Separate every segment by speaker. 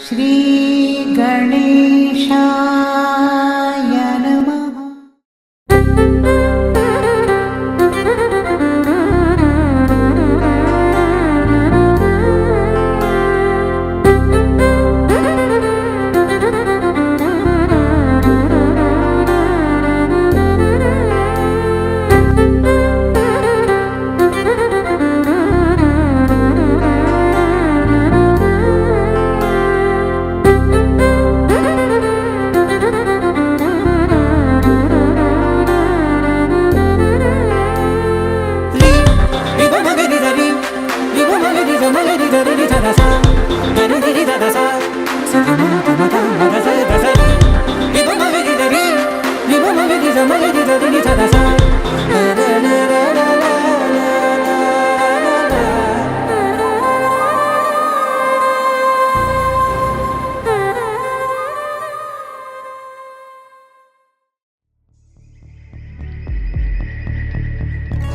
Speaker 1: श्री गणेशाय नमः।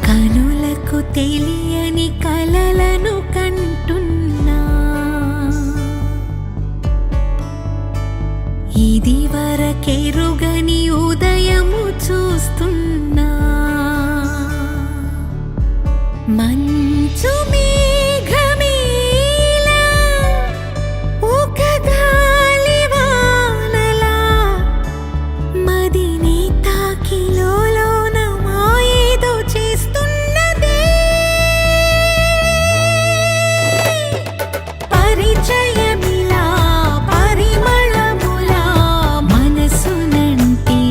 Speaker 2: కనులకు తెలియని కలలను కంటున్నా, ఇది వరకెరుగని ఉదయము చూస్తున్నా. మంచు మేఘమేలా, ఒక గాలివానలా, మదిని తాకిలోన మాయేదో చేస్తున్నదే. పరిచయమిలా పరిమళములా మనసునంటి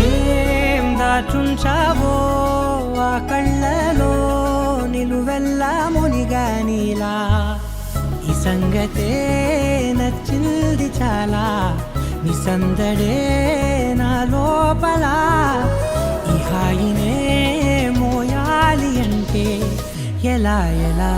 Speaker 3: ఏం దాచుంచావో ఆ కళ్ళలో నిలువెల్లా మునిగానిలా ఈ సంగతే నచ్చింది చాలా నీ సందడే నా లోపల ఈ హాయినే మోయాలి అంటే ఎలా ఎలా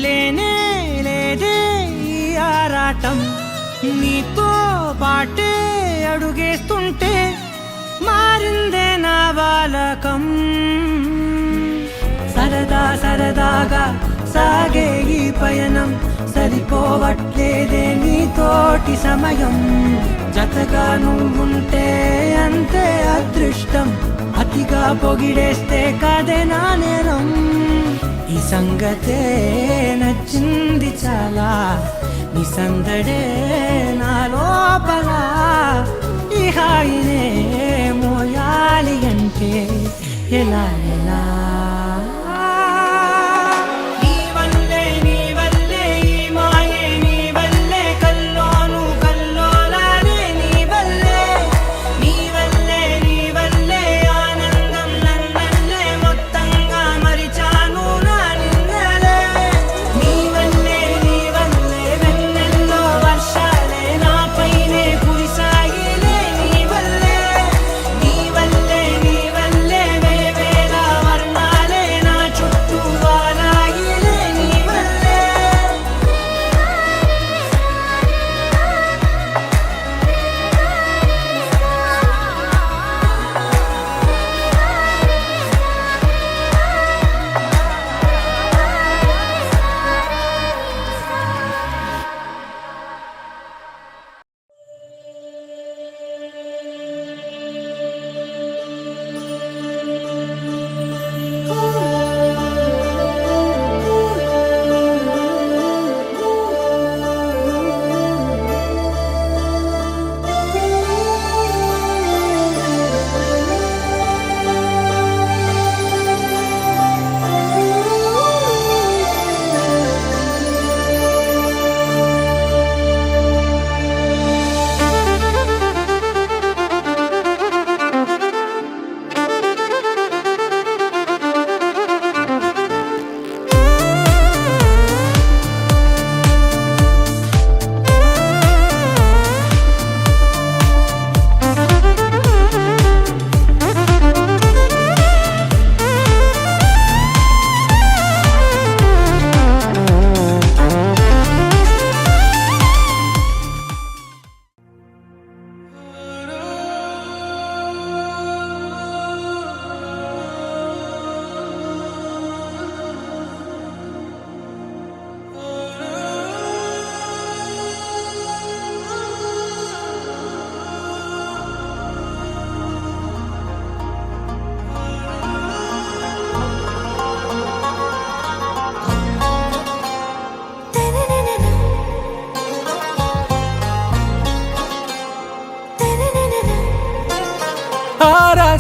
Speaker 3: లేనే లేదే ఈ ఆరాటం నీతో పాటే అడుగేస్తుంటే మారిందే నా బాలకం సరదా సరదాగా సాగే ఈ పయనం సరిపోవట్లేదే నీతోటి సమయం జతగా నువ్వుంటే అంతే అదృష్టం అతిగా పొగిడేస్తే కాదే నా నేరం ఈ సంగతే నచ్చింది చాలా నీ సందడే నా లోపల ఈ హాయినే మోయాలి అంటే ఎలా ఎలా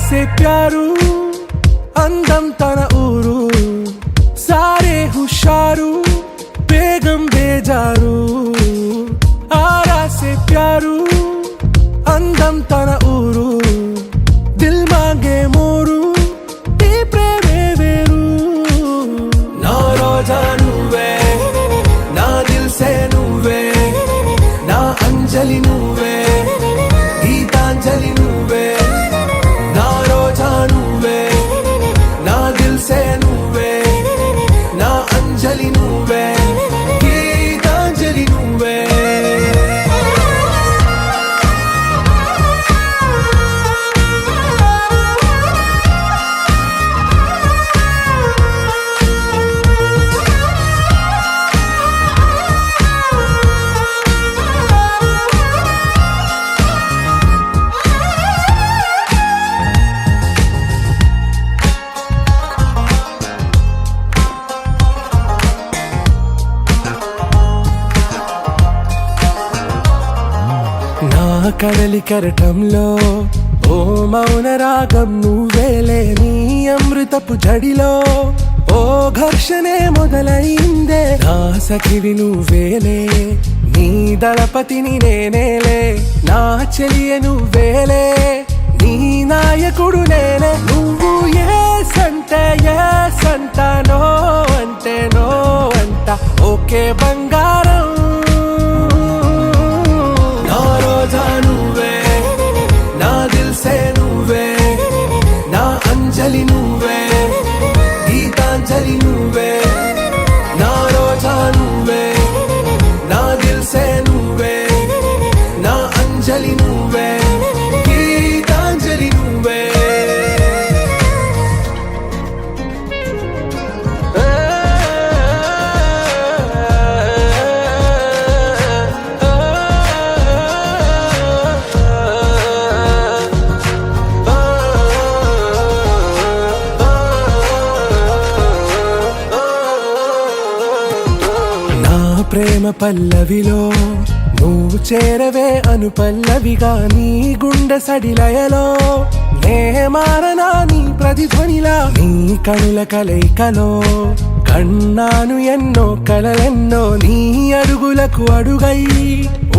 Speaker 4: से प्यारू అందం తన ఊరు సారే హుషారు బేగం బేజారు ఆరా से తన ఊరు దిల్ మాంగే మోరు ఈ ప్రేమే వేరు నా రోజా నువ్వే నా దిల్ సే నువ్వే నా అంజలి నువ్వే గీతాంజలి నువ్వే నా రోజా నువ్వే నా దిల్ సే నువ్వే నా అంజలి నువ్వే గీతాంజలి నువ్వే నా కడలి కెరటంలో ఓ మౌన రాగం నువ్వేలే నీ అమృతపు జడిలో ఓ ఘర్షణే మొదలైందే నా సఖివి నువ్వేలే నీ దళపతిని నేనేలే నా చెలియ నువ్వేలే నీ నాయకుడు నేనే నువ్వు ఏ సంట నో అంటే నో అంట ఓకే బంగారం నా రోజా నువ్వే నా దిల్ సే నువ్వే నా అంజలి నువ్వే గీతాంజలి నువ్వే నా రోజా నువ్వే నా దిల్ సే నువ్వే నా అంజలి నువ్వే గీతాంజలి నువ్వే ప్రేమ పల్లవిలో నువ్వు చేరవే అను పల్లవిగా నీ గుండె సడిలయలో నే మారనా నీ ప్రతిధ్వనిలా నీ కనుల కలయికలో కన్నాను ఎన్నో కలలెన్నో నీ అడుగులకు అడుగై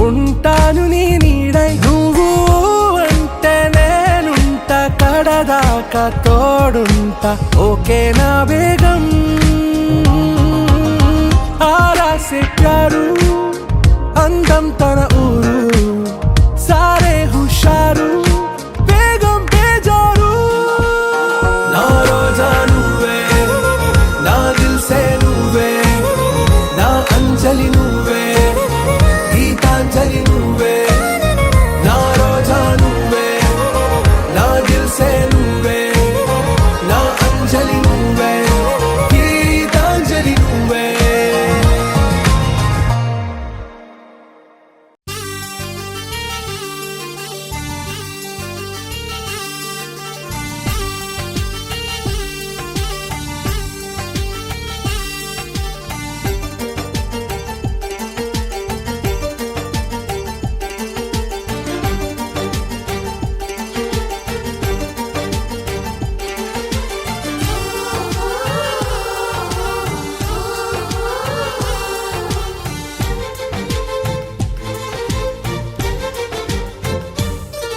Speaker 4: ఉంటాను నీ నీడై నువ్వు అంటే నేనుంట కడదాకా తోడుంటా ఓకే నా బేగం आरा से प्यारू అందం తన ఊరు సారే హుషారు బేగం బేజారు నా రోజా నువ్వే నా దిల్ సే నువ్వే నా అంజలి నువ్వే గీతాంజలి నువ్వే నా రోజా నువ్వే నా దిల్ సే నువ్వే నా అంజలి నువ్వే గీతాంజలి నువ్వే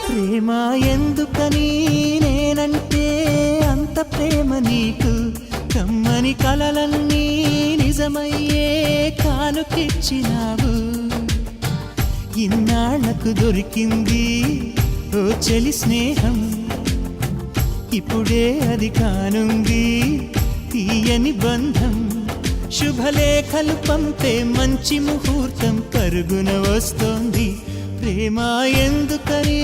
Speaker 3: ప్రేమ ఎందుకని నేనంటే అంత ప్రేమ నీకు కమ్మని కలలన్నీ నిజమయ్యే కానుకిచ్చినావు ఇన్నాళ్లకు దొరికింది ఓ చెలి స్నేహం ఇప్పుడే అది కానుంది తీయని బంధం శుభలేఖలు పంపే మంచి ముహూర్తం పరుగున వస్తోంది ప్రేమ ఎందుకని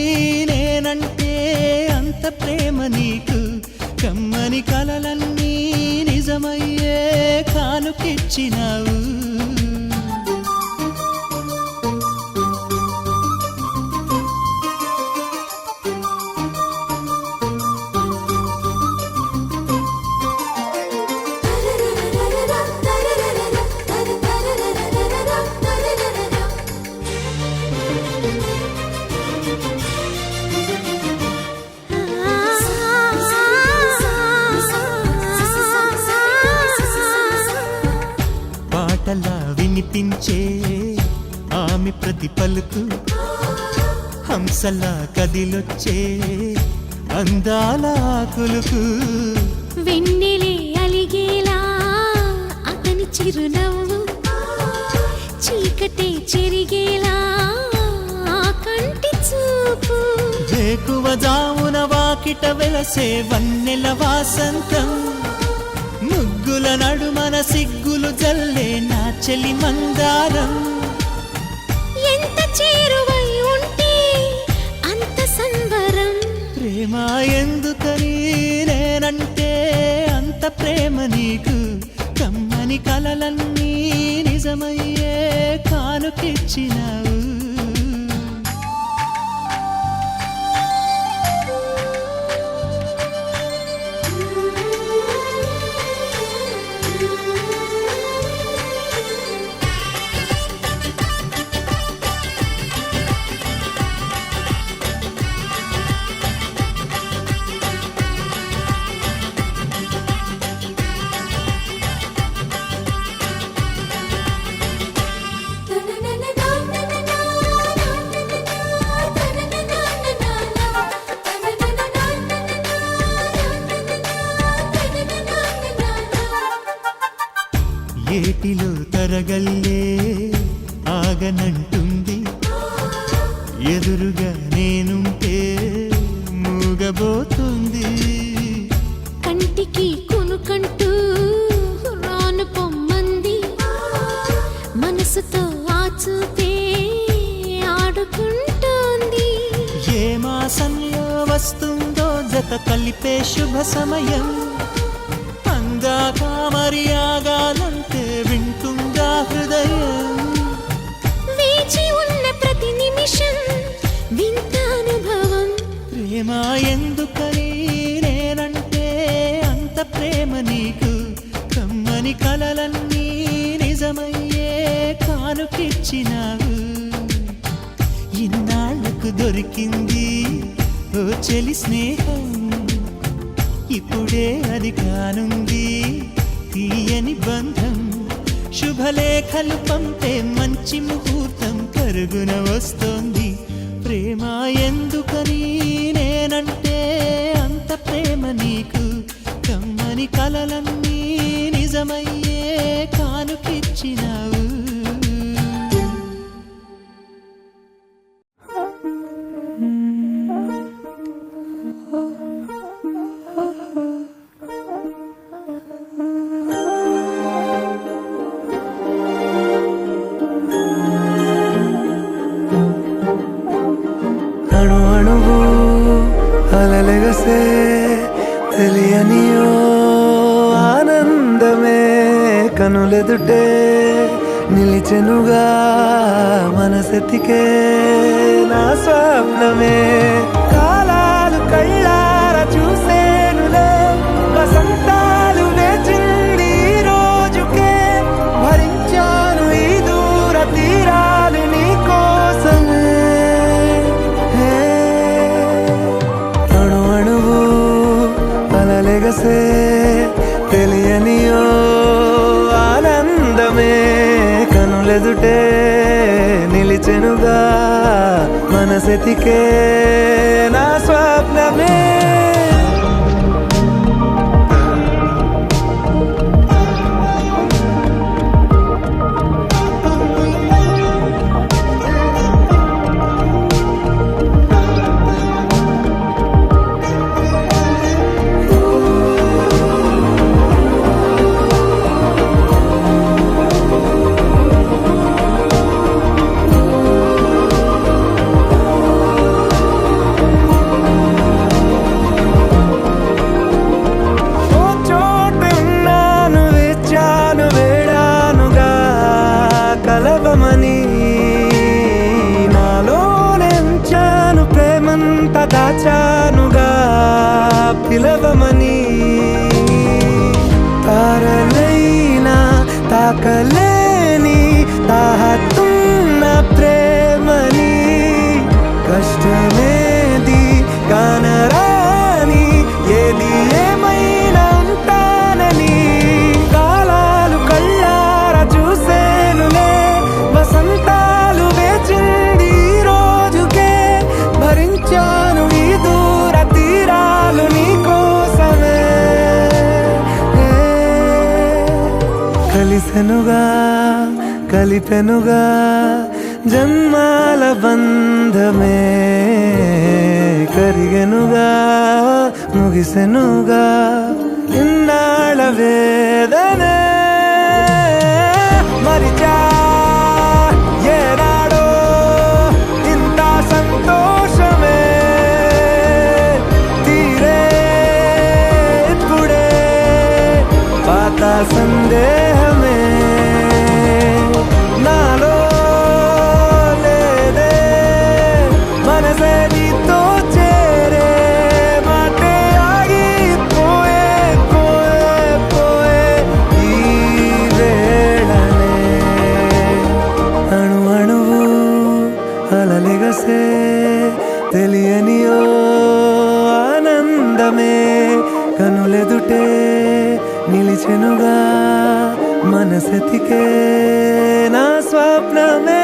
Speaker 3: నేనంటే అంత ప్రేమ నీకు కమ్మని కలలన్నీ నిజమయ్యే కానుకిచ్చినావు పాటలా వినిపించే ఆమె ప్రతి పలుకు హంసలా కదిలొచ్చే అందాల కులుకు
Speaker 2: వెన్నెలే అలిగేలా అతని చిరునవ్వు చీకటే చెరిగేలా ఆ కంటి చూపు
Speaker 3: వేకువ జామున వాకిట వెలసే వన్నెల వాసంతం ముగ్గుల నడుమన సిగ్గులు జల్లే నా చెలి మందారం
Speaker 2: ఎంత చేరువై ఉంటే అంత సంబరం
Speaker 3: ప్రేమ ఎందుకని నేనంటే అంత ప్రేమ నీకు కమ్మని కలలన్నీ నిజమయ్యే కానుకిచ్చినావు ఏటిలో తరగల్లే ఆగనంటుంది ఎదురుగా నేనుంటే మూగబోతుంది
Speaker 2: కంటికి కొనుకంటూ రాను పొమ్మంది మనసుతో ఆచూపే ఆడుకుంటోంది
Speaker 3: ఏ మాసంలో వస్తుందో జత కలిపే శుభ సమయం అందాక మరి ఆగాలంటే వింటుందా హృదయం
Speaker 2: వేచి ఉన్న ప్రతి నిమిషం వింత అనుభవం
Speaker 3: ప్రేమ ఎందుకని నేనంటే అంత ప్రేమ నీకు కమ్మని కలలన్నీ నిజమయ్యే కానుకిచ్చినావు ఇన్నాళ్లకు దొరికింది ఓ చెలి స్నేహం ఇప్పుడే అది కానుంది తీయని బంధం శుభలేఖలు పంపే మంచి ముహూర్తం కరుగున వస్తోంది ప్రేమ ఎందుకని నేనంటే అంత ప్రేమ నీకు కమ్మని కలలన్నీ నిజమయ్యే కానుకిచ్చినావు
Speaker 4: అణు అణువు అలలెగసే తెలియనియో ఆనందమే కనులెదుటే నిలిచెనుగా మనసెతికే నా స్వప్నమే కాలాలు కళ్ళార చూసేనులే వసంతాలు వేచింది ఈ రోజుకే భరించాను ఈ దూర తీరాలు నీ కోసమే అణు అణువు అలలెగసే తెలియనియో ఆనందమే కనులెదుటే నిలిచెనుగా మనసెతికే నా స్వప్నమే దాచానుగా పిలవమని తారలైనా తాకలేని తాహతున్న ప్రేమని కష్టమేది కానరాని ఏది ఏమైనా ఉంటానని కాలాలు కళ్ళార చూసేనులే వసంతాలు వేచింది ఈ రోజుకే కలిపెనుగా జన్మాల బంధమే కరిగెనుగా ముగిసెనుగా ఇన్నాళ్ళ వేదనే మరిచా ఏనాడో ఇంత సంతోషమే తీరే ఇప్పుడే పాత సందేహమే నాలో లేదే మనసే నీతో చేరే మాటే ఆగిపోయే పోయే పోయే ఈ వేళనే అణు అణువు అలలిగసే తెలియని ఓ ఆనందమే కనులెదుటే నిలిచెనుగా మనసెతికే నా స్వప్నమే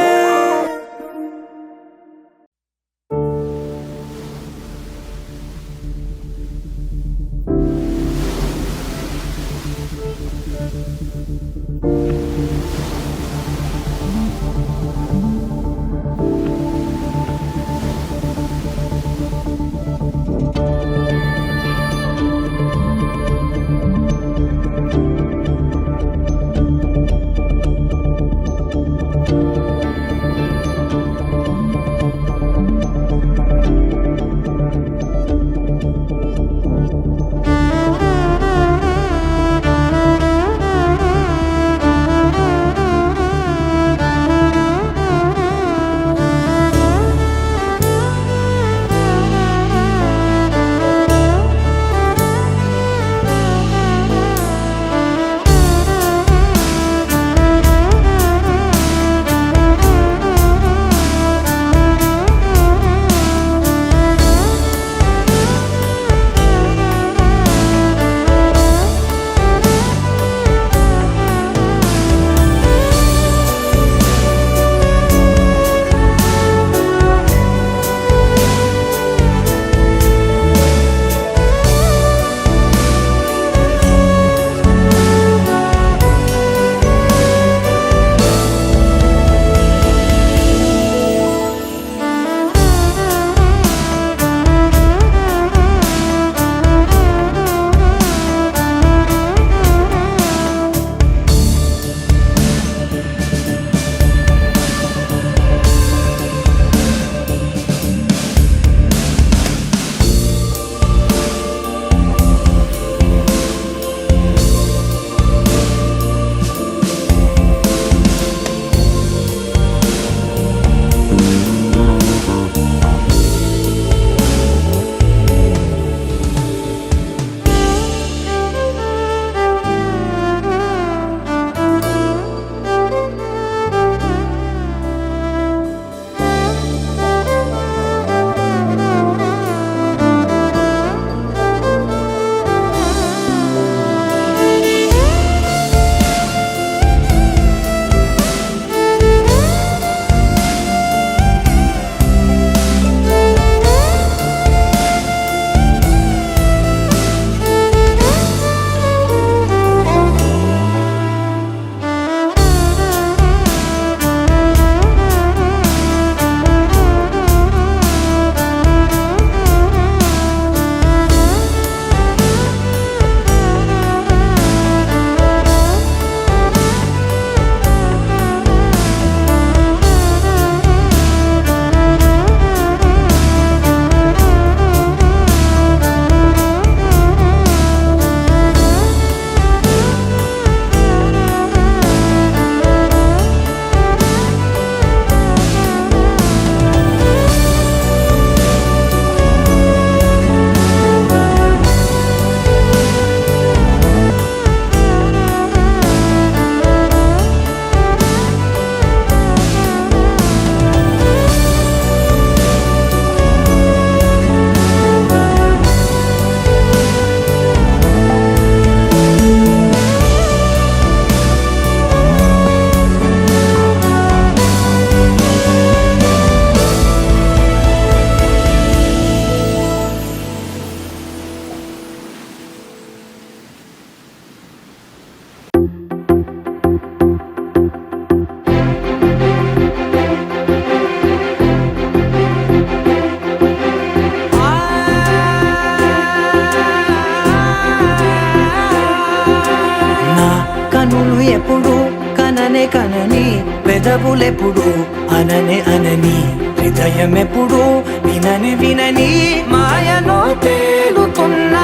Speaker 5: పెదవులెప్పుడు అననే అనని హృదయం ఎప్పుడు వినని వినని మాయలో తేలుతున్నా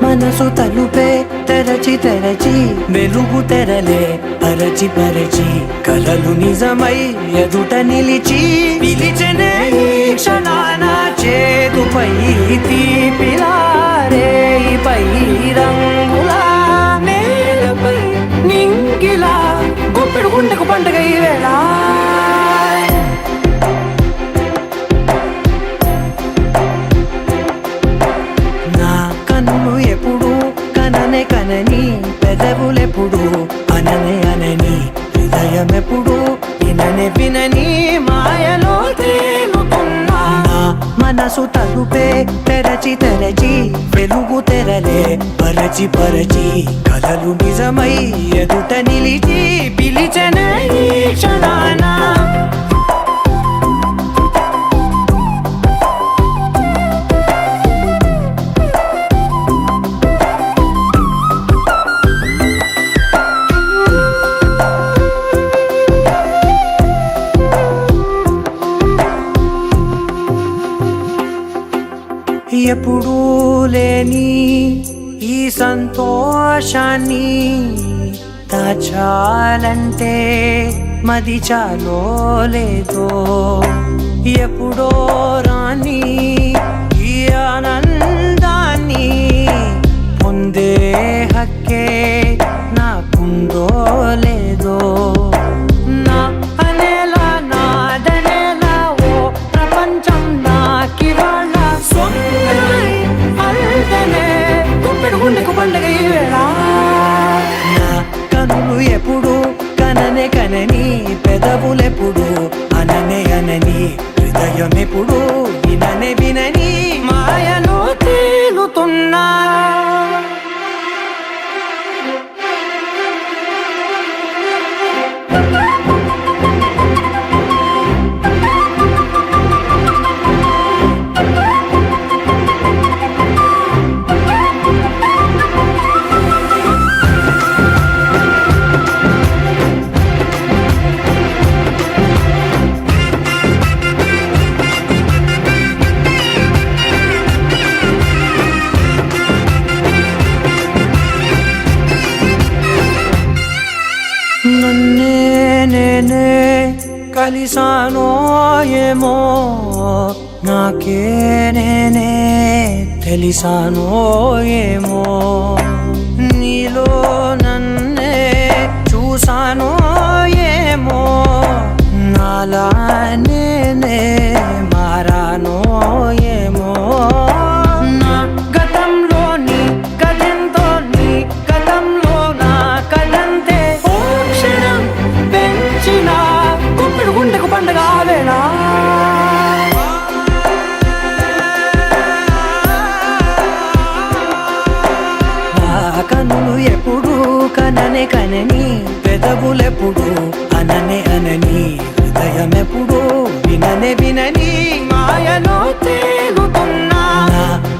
Speaker 5: మనసు తలుపే తెరచి తెరచి వెలుగు తెరలే పరచి పరచి కలలు నిజమై ఎదుట నిలిచి పిలిచెనే ఈ క్షణాన చేతుపై తీపిలారే పై రంగులా నేలపై నింగిలా గుప్పెడు గుండెకు పండుగ ఈ వేళ నా కన్ను ఎప్పుడు కననే కనని పెదవులెప్పుడు అననే అనని హృదయం ఎప్పుడు విననే వినని మాయలో తేలుతున్నా నా మనసు తలుపే తెరచి తెరచి వెలుగు తెరలే పరచి పరచి కలలు నిజమై ఎదుట నిలిచి పిలిచెనే ఈ క్షణాన ఎప్పుడూ లేని ఈ సంతోషాన్ని దాచాలంటే మది చాలో లేదో ఎప్పుడో రాని ఈ ఆనందాన్ని పొందే హక్కే నాకుందో లేదో నా అనేలా నాదనేలా ఓ ప్రపంచం నాకివాళ గుండెకు పండుగ ఈ వేళ నా కనులు ఎప్పుడు కననే కనని పెదవులెప్పుడు అననే అనని హృదయం ఎప్పుడు విననే వినని మాయలో తేలుతున్నా నన్నే నేనే కలిసానో ఏమో నాకే నేనే తెలిసానో ఏమో నీలో నన్నే చూసానో ఏమో నాలా నేనే మారానో ఏమో నా గతంలోని కథంతో నీ గతంలో నా కథంతే ఓ క్షణం పెంచిన గుప్పెడు గుండెకు పండుగ వేళ కనులు ఎప్పుడు కననే కనని పెదవులెప్పుడు అననే అనని హృదయం ఎప్పుడు విననే వినని మాయలో తేలుతున్నా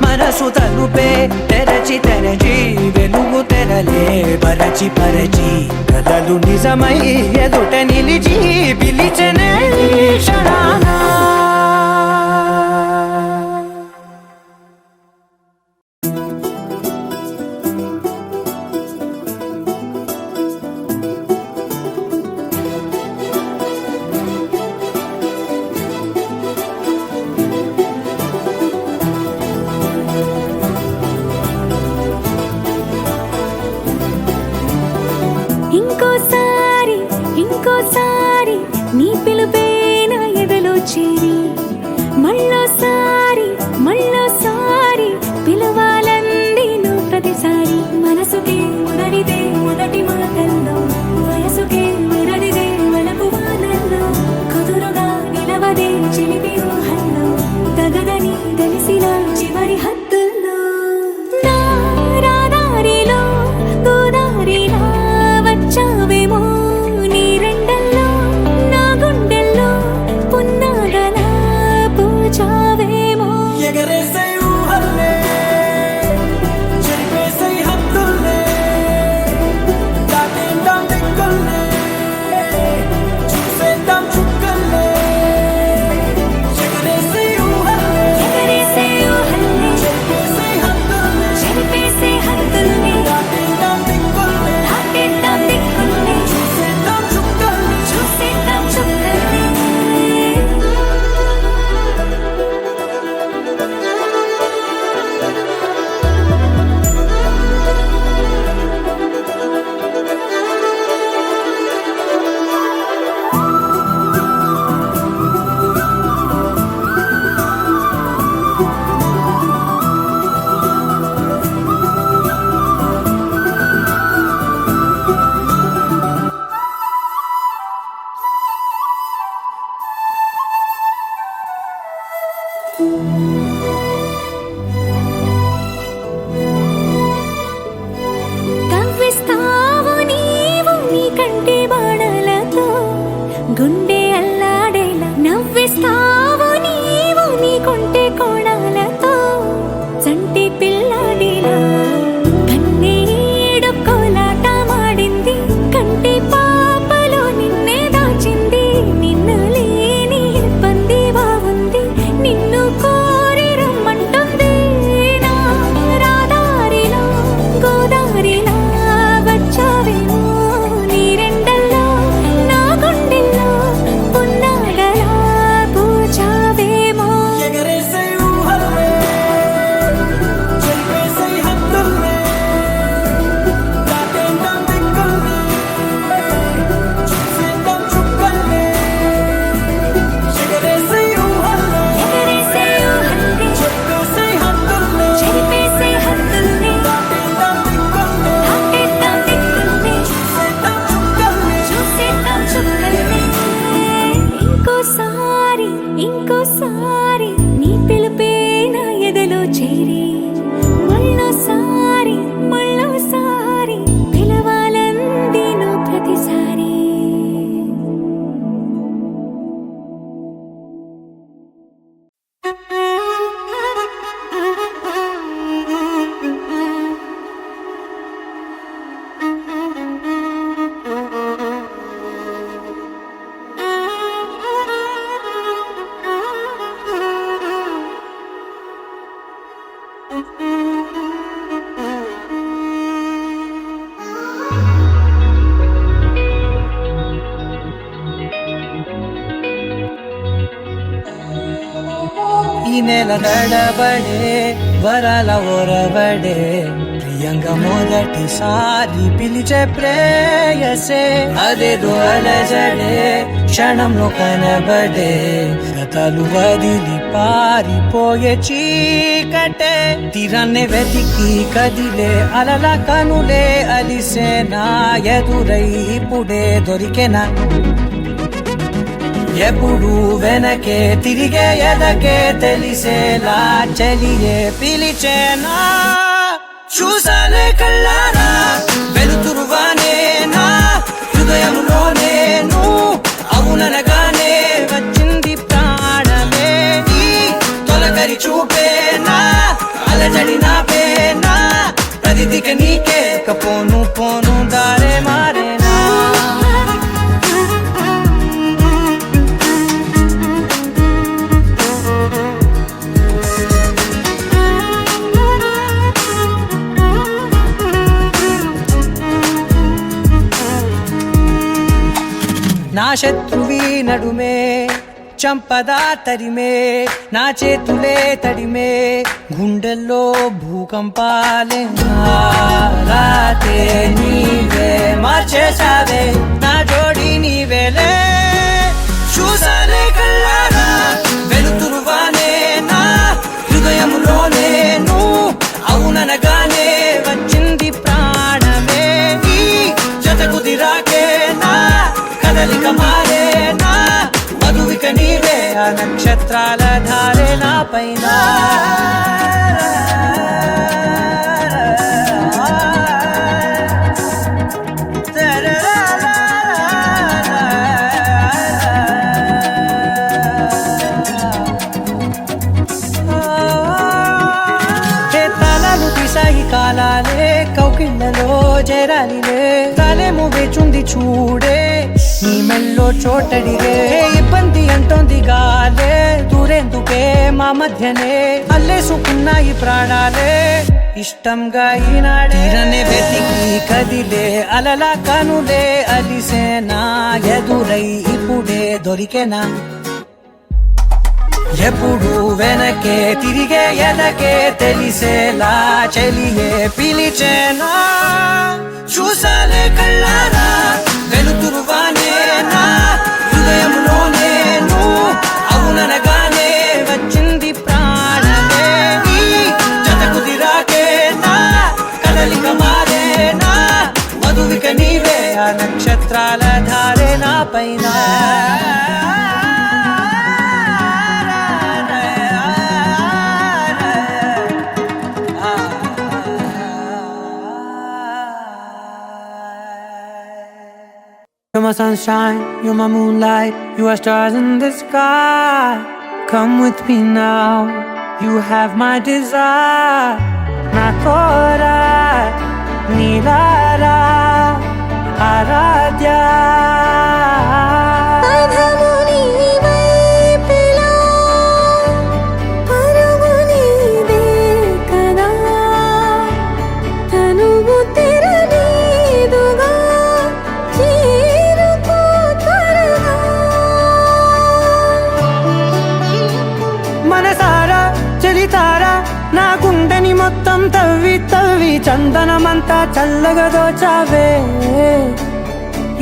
Speaker 5: మనసు తలుపే తెరచి తెరచి వెలుగు తెరలే పరచి పరచి కలలు నిజమై ఎదుట నిలిచి పిలిచెనే ఈ క్షణాన
Speaker 2: ఇంకోసారి ఇంకోసారి నీ పిలుపే నా ఎదలో కవ్విస్తావు నీవు నీ కంటి బాణలతో గుండె అల్లాడేలా నవ్విస్తావు నీవు నీ కొంటె కోణాలతో చంటి పిల్లాడిలా కన్నీడు కోలాట మాడింది కంటి పాపలో నిన్నే దాచింది నిన్ను లేని ఇబ్బంది బాగుంది నిన్ను కోరి రమ్మంటుంది నా రాదారిలో గోదారిలా వచ్చావేమో నీరెండల్లో నా గుండెల్లో పున్నాగలా పూచావేమో
Speaker 5: ఎగరేసే ఊహల్లే చెరిపేసే హద్దుల్లే దాటేద్దాం దిక్కుల్లే చూసేద్దాం చుక్కల్లే ఎగరేసే ఊహల్లే
Speaker 2: ఎగరేసే ఊహల్లే
Speaker 5: చెరిపేసే హద్దుల్లే
Speaker 2: చెరిపేసే హద్దుల్ని
Speaker 5: దాటేద్దాం దిక్కుల్లే
Speaker 2: దాటేద్దాం దిక్కుల్ని
Speaker 5: చూసేద్దాం చుక్కల్లే
Speaker 2: చూసేద్దాం చుక్కల్ని ఇంకోసారి ఇంకోసారి నీ పిలుపే నా ఎదలో చేరి మళ్ళోసారి మళ్ళోసారి పిలవాలంది నువ్వు ప్రతిసారి
Speaker 5: ఈ నెల నడబడే వరాల ఒరబడే ప్రియంగా మొదటిసారి పిలిచే ప్రేయసే అదేదో అలజడే క్షణంలో కనబడే గతాలు వదిలి పారిపోయే చీకటే తీరాన్నే వెతికి కదిలే అలల కనులే అలిసే నా ఎదురై ఇప్పుడే దొరికెనా ఎప్పుడు వెనకే తిరిగే ఎదకే తెలిసేలా చలియే పిలిచేనా చూసాలే కళ్ళారా వెలుతురువానే నా హృదయంలోనే నువ్వు అవుననగానే వచ్చింది ప్రాణమే ఈ తొలకరి చూపేనా అలజడి నాపేనా ప్రతిదిక నీకే పోను పోను దారే మారేనా నా శత్రువి నడుమే చంపదా తరిమే నా చేతులే తడిమే గుండెల్లో భూకంపాలే రాతే నీవే మార్చేసావే నా జోడి నీవేలే చూసాలే కళ్ళారా వెలుతురువానే నా హృదయంలోనే నువ్వు అవుననగానే వచ్చింది ప్రాణమే ఈ జత కుదిరాకే నా కదలిక మారేనా మధువిక నీవే ఆ నక్షత్రాల ధారే నా పైన తలలు తీసాయి కాలాలే కౌకిళ్ళలో చేరాలిలే తలేమో వేచుంది చూడే నీ మెల్లో చోటడిగే ఇబ్బంది అంటోంది గాలే దూరేందుకే మా మధ్యనే అల్లేసుకున్నాయి ప్రాణాలే ఇష్టంగా ఈనాడే వెతికి కదిలే అలల కనులే అలిసేనా ఎదురై ఇప్పుడే దొరికెనా ఎప్పుడు వెనకే తిరిగే ఎదకే తెలిసేలా చెలియే పిలిచేనా చూసాలే కళ్ళారా వెలుతురువానే నా హృదయంలోనే నువ్వు అవుననగానే వచ్చింది ప్రాణమే ఈ జత కుదిరాకే నా కదలిక మారేనా మధువిక నీవే ఆ నక్షత్రాల ధారే నా పైన my sunshine, you're my moonlight, you are stars in the sky. Come with me now, you have my desire. Na tora, nilara, aradhya.
Speaker 2: పదము నీ వైపులా, పరుగు నీదే కదా, తనువు తెర నీదుగా, చేరుకో త్వరగా.
Speaker 5: మనసారా చలితారా నా గుండెని మొత్తం తవ్వి తవ్వి చందనమంతా చల్లగా దోచావే.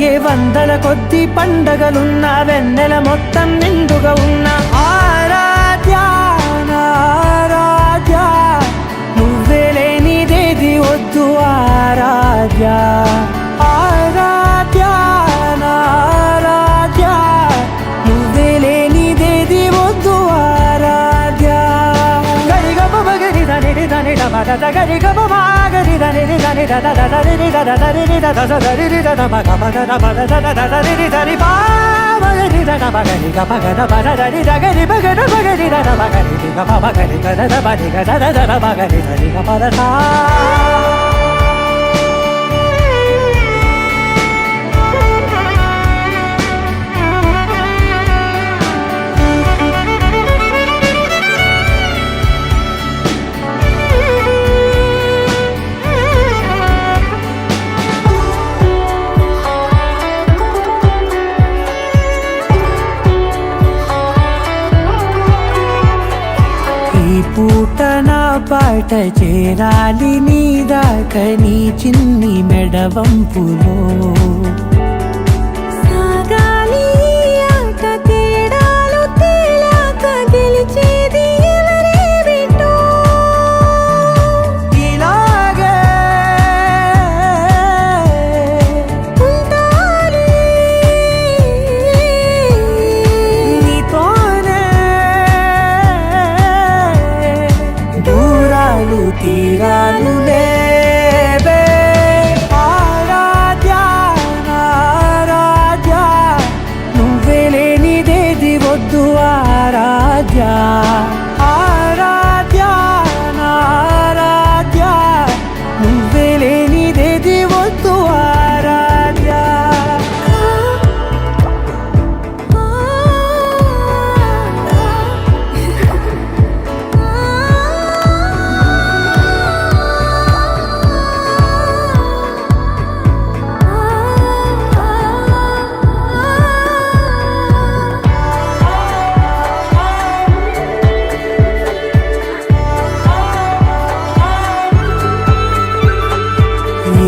Speaker 5: ఏ వందల కొద్ది పండగలున్న వెన్నెల మొత్తం నిండుగా ఉన్న ఆరాధ్య నా ఆరాధ్య, నువ్వే లేనిదేది వద్దు ఆరాధ్య. ఆరాధ్య నా ఆరాధ్య, నువ్వే లేనిదేది వద్దు ఆరాధ్య. గరిగప మగరి దని దని దమ దద గరిగప మాగరి దని దని దద దద రి దద దరి రి దద దరి రి దద మగ మగ దమ దద దద రి రి దరి బా మగరి దద మగరి గప గద బద దరి దగరి మగర మగరి దద మగరి రి గప మగరి దద దద బది గద దద మగరి దరి గప దద. ఈ పూట నా పాట చేరాలి నీ దాకా నీ చిన్ని మెడవంపులో.
Speaker 2: సాగాలి ఈ ఆట తేడాలు తేలాక గెలిచేది ఎవరే బిడ్డో.
Speaker 5: ఇలాగే
Speaker 2: ఉంటాలి
Speaker 5: నీతోనే దూరాలు తీరాలు లేవే. ఆరాధ్య నా ఆరాధ్య, నువ్వే లేనిదేది వద్దు ఆరాధ్య. ఆరాధ్య నా ఆరాధ్య, నువ్వే లేనిదేది వద్దు ఆరాధ్య.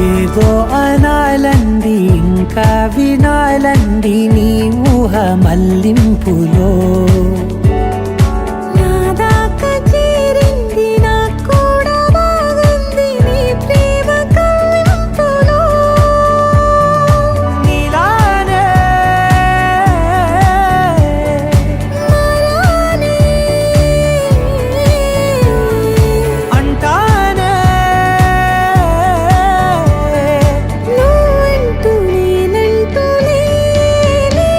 Speaker 5: ఏదో అనాలంది ఇంకా వినాలంది నీ ఊహ మల్లింపులో.
Speaker 2: నా దాకా చేరింది నాకు కూడా బాగుంది నీ ప్రేమ కవ్వింపులో.
Speaker 5: నీలానే
Speaker 2: మరానే
Speaker 5: అంటానే
Speaker 2: నువ్వంటూ నేనంటూ లేనే.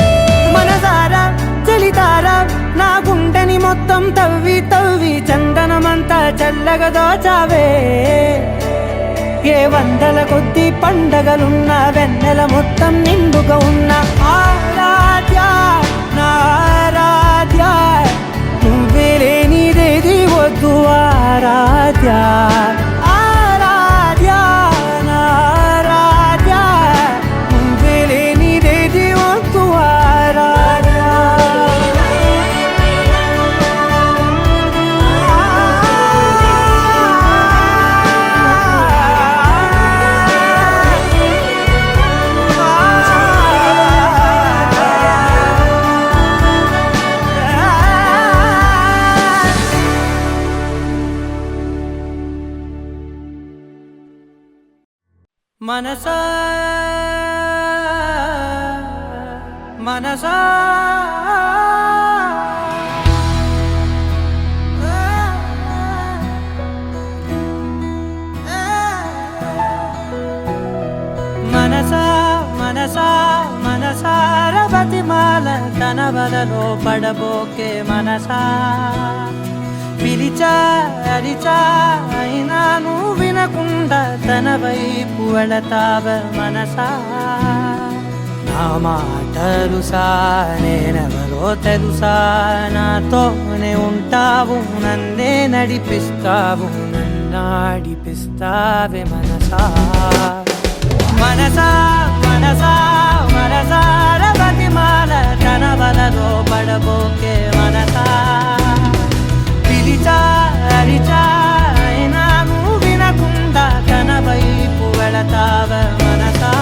Speaker 5: మనసారా చలితారా నా గుండెని మొత్తం తవ్వి తవ్వి చందనమంతా చల్లగా దోచావే. ఏ వందల కొద్ది పండగలున్న వెన్నెల మొత్తం నిండుగా ఉన్న ఆరాధ్య నా ఆరాధ్య, నువ్వే లేనిదేది వద్దు ఆరాధ్య. ఆరాధ్య నా ఆరాధ్య, నువ్వే లేనిదేది వద్దు ఆరాధ్య. మనసా మనసా మనసా మనసా మనసా వలలో పడబోకే మనసా పిలిచా అరిచా అయినా నువ్వు వినకుండా తన వైపు వెళతావ మనసా నా మాటలుసా నేనెవరో తెలుసా నాతోనే ఉంటావు నన్నే నడిపిస్తావు నన్నాడిపిస్తావే మనసా మనసా మనసా మనసార బతిమాల తన వలలో పడబోకే మనసా పిలిచా అరిచా అయినా నువ్వు వినకుండా తన వైపు వెళతావ మనసా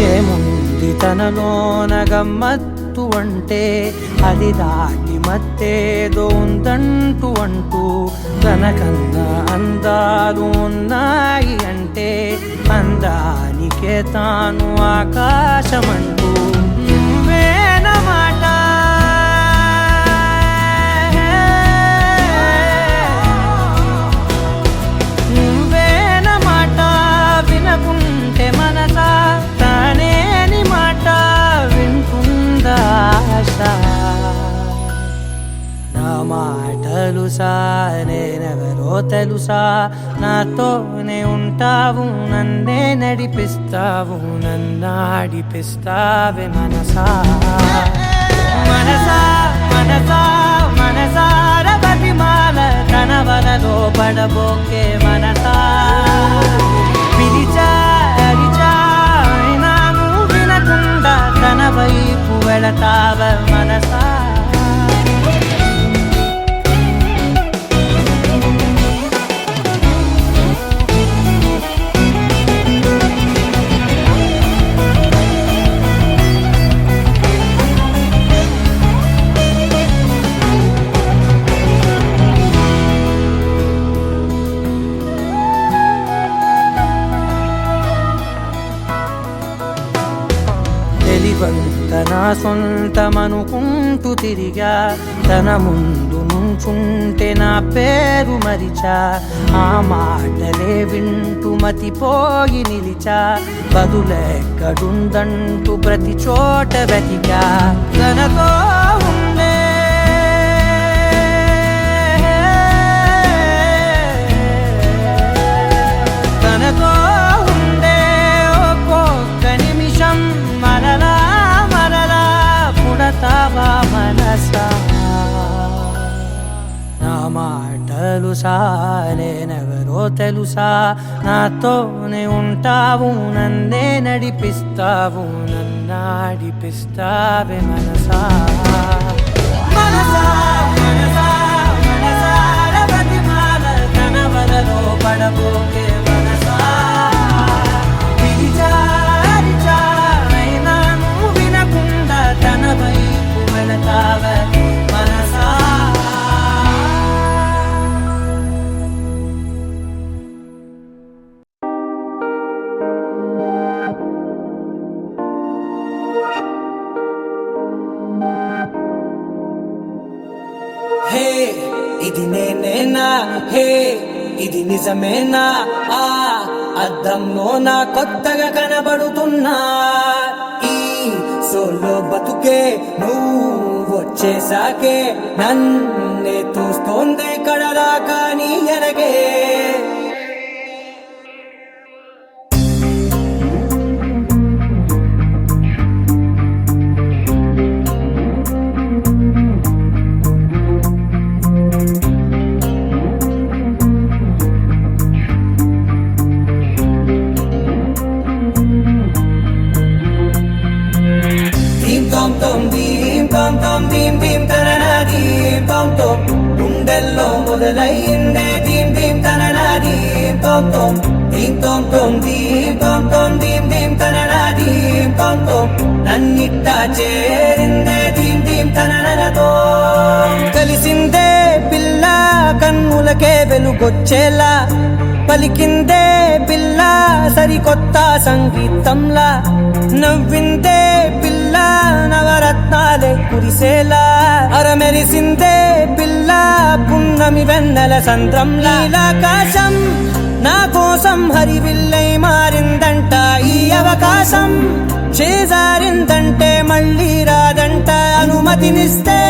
Speaker 5: ఏముంది తనలోన గమ్మత్తు అంటే అది దాటి మత్తేదో ఉందంటూ అంటూ తనకన్నా అందాలు ఉన్నాయి అంటే అందానికే తాను ఆకాశమంటూ నువ్వేనమాట నువ్వేనమాట వినకుంటే మనసా తానేని మాట వింటుందా ఆశ నా మాటలుసా నేనెవరో తెలుసా నాతోనే ఉంటావు నన్నే నడిపిస్తావు నన్నాడిపిస్తావే మనసా మనసా మనసా మనసార బతిమాల తన వలలో పడబోకే మనసా పిలిచా అరిచా అయినా నువ్వు వినకుండా తన వైపు వెళతావ మనసా తన సొంతమనుకుంటూ తిరిగా తన ముందు నుంచుంటే నా పేరు మరిచా ఆ మాటలే వింటూ మతిపోయి నిలిచా బదులెక్కడుందంటూ ప్రతి చోట వెతికా తనతో ఉండే తనతో ఉండే ఒక్కొక్క నిమిషం మరలా పుడతావా మనసా నా మాటలుసా నేనెవరో తెలుసా నాతోనే ఉంటావు నన్నే నడిపిస్తావు నన్నాడిపిస్తావే మనసా మనసా మనసా మనసార బతిమాల తన వలలో పడబోకే మనసా పిలిచా అరిచా అయినా నువ్వు వినకుండా తన వైపు వెళతావ మనసా హే ఇది నేనేనా హే ఇది నిజమేనా ఆ అద్దంలో నా కొత్తగా కనబడుతున్నా ఈ సోలో బతుకే నువ్వు వచ్చేసాకే నన్నే తోస్తోందే కడదాకా నీ ఎనగే గుండెల్లో మొదలైందే దీం దీం తననా దీం తోం తోం దీం తోం తోం దీం తోం తోం దీం దీం తననా దీం తోం తోం నన్నిట్టా చేరిందే దీం దీం తననతో కలిసిందే పిల్ల కన్నులకే వెలుగొచ్చేలా పలికిందే పిల్ల సరికొత్త సంగీతంలా నవ్విందే పిల్ల నవరత్నాలే కురిసేలా అరమెరిసిందే పిల్ల పున్నమి వెన్నెల సంద్రంలా ఆకాశం నా కోసం హరివిల్లై మారిందంట ఈ అవకాశం చేజారిందంటే మళ్ళీ రాదంట అనుమతినిస్తే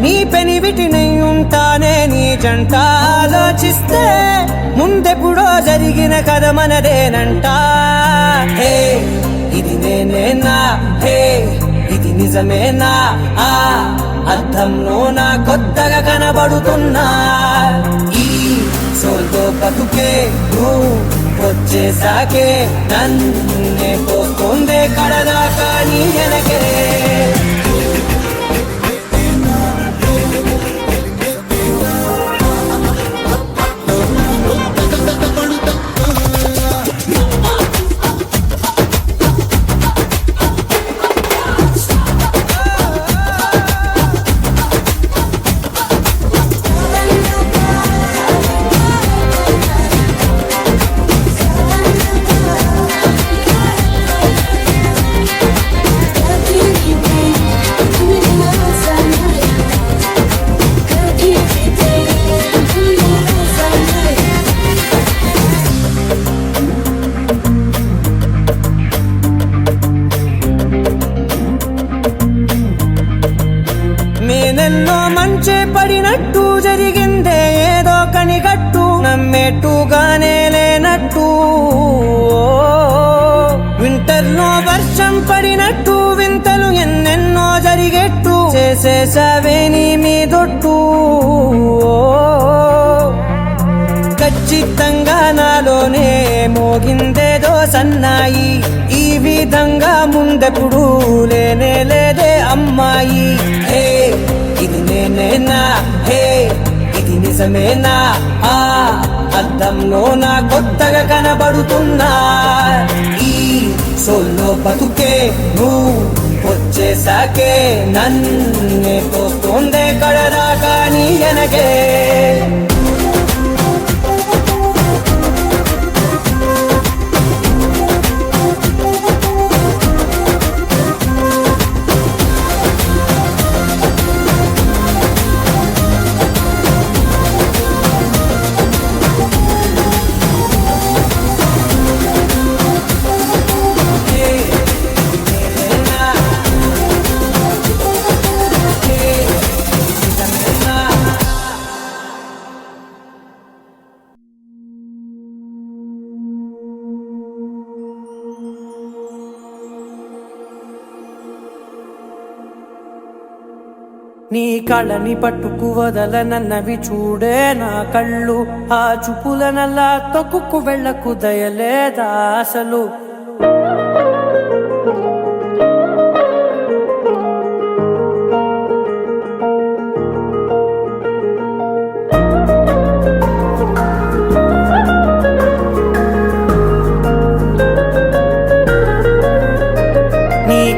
Speaker 5: నీ పెనివిటినై ఉంటానే నీ జంట ఆలోచిస్తే ముందెప్పుడో జరిగిన కథ మనదేనంట హే ఇది నేనేనా హే ఇది నిజమేనా ఆ అర్థంలో నా కొత్తగా కనబడుతున్నా ఈ సోల్తో బతుకే నువ్వు వచ్చేసాకే నన్నే పోతుందే కడదాకా నీ వెనకే నేనెన్నో మంచే పడినట్టు జరిగిందే ఏదో కనిగట్టు నమ్మేట్టుగానే లేనట్టు వింటర్లో వర్షం పడినట్టు వింతలు ఎన్నెన్నో జరిగేట్టు చేసేసావే నీ మీదొట్టు ఖచ్చితంగా నాలోనే మోగిందేదో సన్నాయి ఈ విధంగా ముందెప్పుడు లేనే లేదే అమ్మాయి హే ఇది నేనేనా హే ఇది నిజమేనా ఆ అద్దంలో నా కొత్తగా కనబడుతున్నా ఈ సోల్లో బతుకే నువ్వు వచ్చేసాకే నన్నే తోస్తుందే కడదాకా నీ వెనకే నీ కళ్ళని పట్టుకు వదలనన్నవి చూడే నా కళ్ళు ఆ చూపులనల్లా తొక్కుకు వెళ్ళకు దయలేదా అసలు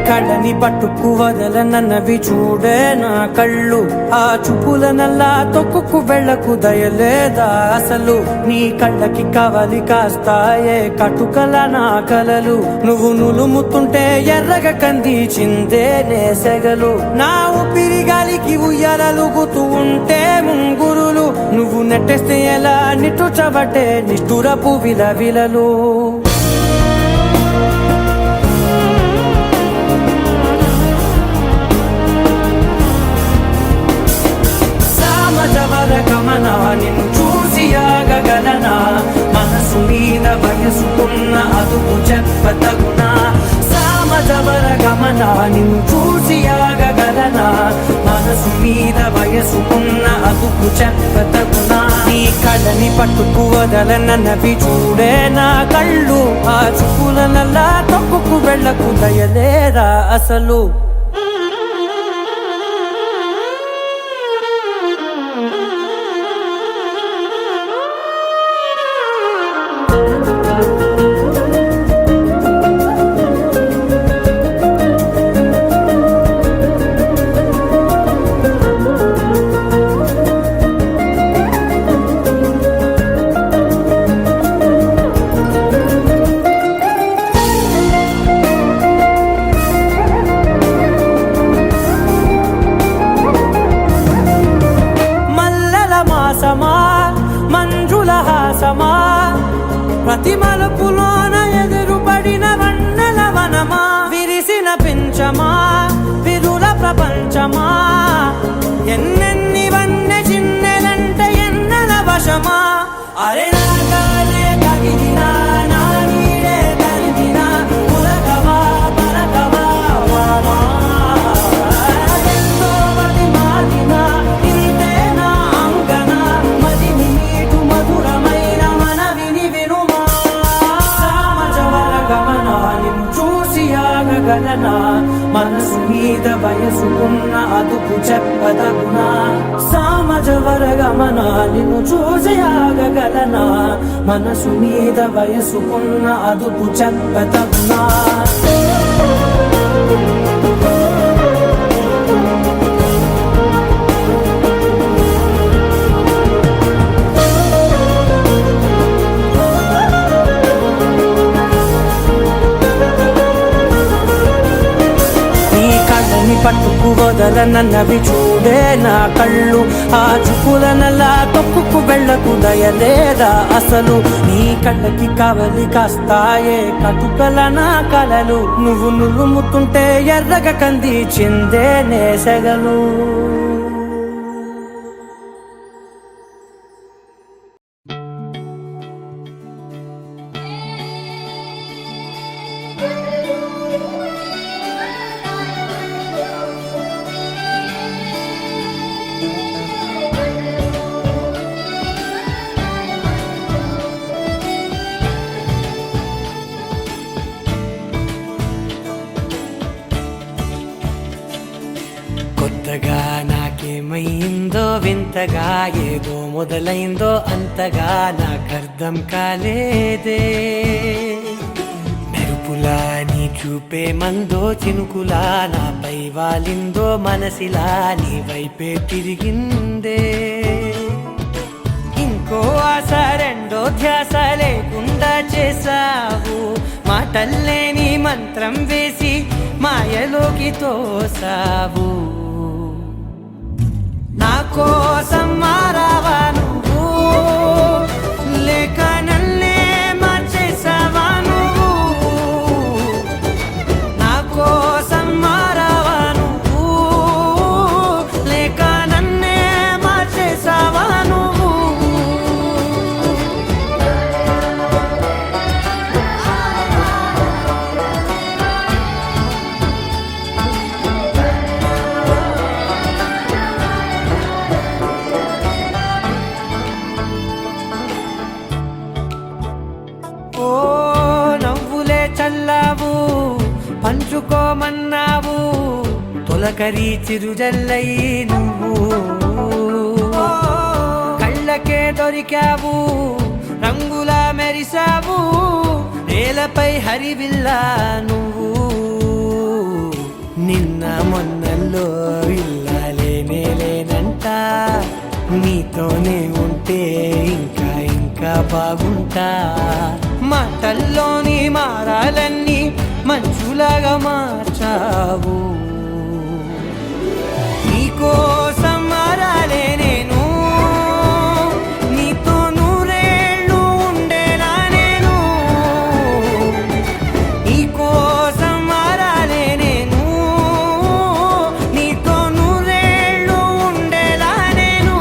Speaker 5: కళ్ళని పట్టుకు వదలనన్నవి చూడే నా కళ్ళు ఆ చూపులనల్లా తొక్కుకు వెళ్ళకు దయలేదా అసలు నీ కళ్ళకి కవలి కాస్తాయే కటుకల నా కలలు నువ్వు నులుముతుంటే ఎర్రగ కందిచిందే నేసెగలు నా ఊపిరి గాలికి ఉయ్యాలలుగుతూ ఉంటే ముంగురులు నువ్వు నెట్టేస్తే ఎలా నిట్టుచబట్టే నిష్ఠురపు విలవిలలు గమన నిన్ను చూసి ఆగగలనా మనసు మీద వయసుకున్న అదుపు చెప్పతగునా సామజవర గమన నిన్ను చూసి ఆగగలనా మనసు మీద వయసుకున్న అదుపు చెప్పతగునా నీ కళ్ళని పట్టుకు వదలనన్నవి చూడే నా కళ్ళు ఆ చూపులనల్లా తప్పుకు వెళ్ళకు దయలేరా అసలు మలుపులోన ఎదురుపడిన వన్నెల వనమా విరిసిన పించమా విరుల ప్రపంచమా ఎన్నెన్ని వన్నె చిన్నెలంటే ఎన్నెల వశమా అరే నాగాలే తగిలినా నా నీడే తరిమినా పులకవా పలకవా వామా ఎంతో మది మారినా ఇంతే నా అంగన మదిని నీటు మధురమైన మనవిని వినుమా సామజవర గమనా నిన్ను చూసి ఆగగలనా మనసు మీద వయసుకున్న అదుపు చెప్పదగునా సామజవర గమనా నిన్ను చూసి ఆగగలనా మనసు మీద వయసుకున్న అదుపు చెప్పదగునా పట్టుకు వదలనన్నవి చూడే నా కళ్ళు ఆ చూపులనలా తొక్కుకు వెళ్ళకు దయలేదా అసలు నీ కళ్ళకి కవలి కాస్తాయే కటుకల నా కలలు నువ్వు నులుముతుంటే ఎర్రగ కంది చిందే నేసగలు కొత్తగా నాకేమైందో వింతగా ఏదో మొదలైందో అంతగా నాకర్థం కాలేదే మెరుపులా నీ చూపే మందో చినుకులా నాపై వాలిందో మనసిలా నీ వైపే తిరిగిందే ఇంకో ఆశ రెండో ధ్యాస లేకుండా చేసావు మాటల్లే నీ మంత్రం వేసి మాయలోకి తోసావు నా కోసం మారావా నువ్వు లేక నన్నే మార్చేసావా నువ్వు నా కోసం మారావా నువ్వు లేక నన్నే మార్చేసావా నువ్వు చల్లావు పంచుకోమన్నావు తొలకరి చిరుజల్లై నువ్వు కళ్ళకే దొరికావు రంగులా మెరిసావు నేలపై హరివిల్లా నువ్వు నిన్న మొన్నల్లో ఇల్లాలేనే లేనంట నీతోనే ఉంటే ఇంకా ఇంకా బాగుంటా మాటల్లోని మారాలన్నీ మంచులాగా మార్చావు నీకోసం మారాలే నేను నీతో నూరేళ్ళు ఉండేలా నేను నీకోసం మారాలే నేను నీతో నూరేళ్ళు ఉండేలా నేను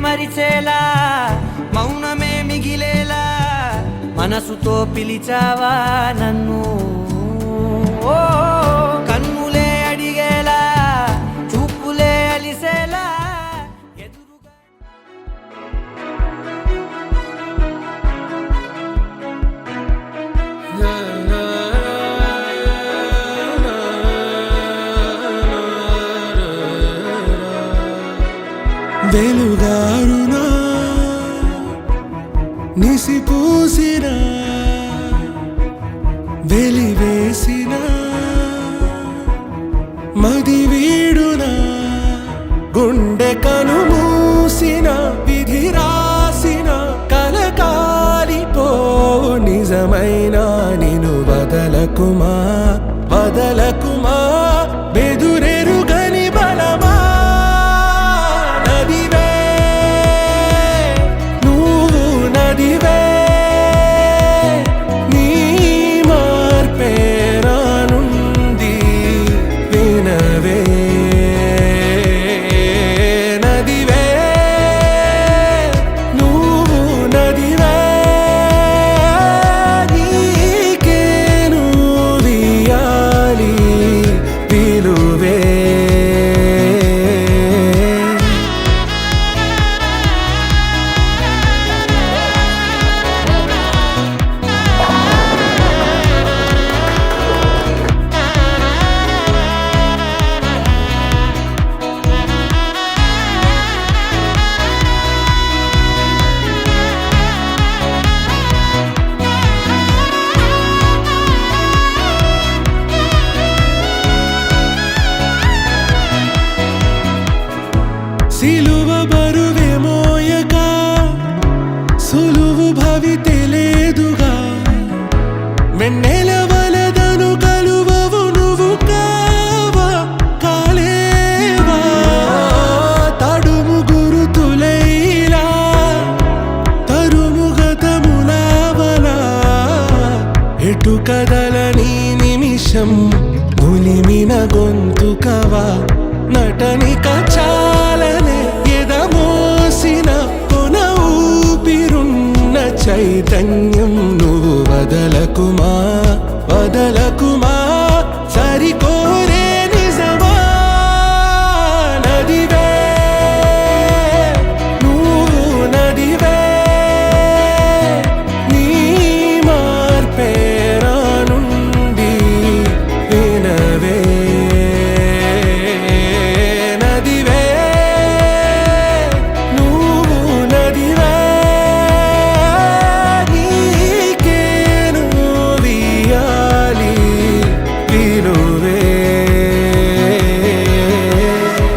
Speaker 5: మరిచేలా మౌనమే మిగిలేలా మనసుతో పిలిచావా నన్ను ఓ కన్నులే అడిగేలా చూపులే అలిసేలా ఎదురుగా
Speaker 4: వెలుగారునా నిసిపూసిన వెలివేసిన మది వీడున గుండె కనుమూసిన విధి రాసిన కలకాలిపో నిజమైన నిను వదలకుమా వదలకుమా బెదురెరుగని బలమా నదివే నువ్వు నదివే నీ మార్పే రానుంది వినవే నదివే నువ్వు నదివే నీకేను వియాలి పిలువే సిలువ బరువే మోయగా సులువు భవితే లేదుగా వెన్నెల వలదను కలువవు నువ్వు కావా కాలేవా తడుము గురుతులైలా తరుము గతములావలా ఎటు కదలని నిమిషం గులిమిన గొంతుకవా నటనిక చాలనే ఎదమోసిన కొన ఊపిరున్న చైతన్యం నువ్వు వదలకుమా వదలకుమా సరికోరే నిజమా నదివే నువ్వు నదివే నీ మార్పే రానుంది వినవే నదివే నువ్వు నదివే నీకేను వియాలి పిలువే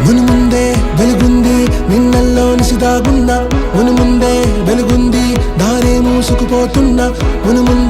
Speaker 4: మునుముందే వెలుగుంది నిన్నల్లో నిసిదాగున్నా మునుముందే వెలుగుంది దారే మూసుకుపోతున్నా మునుముందే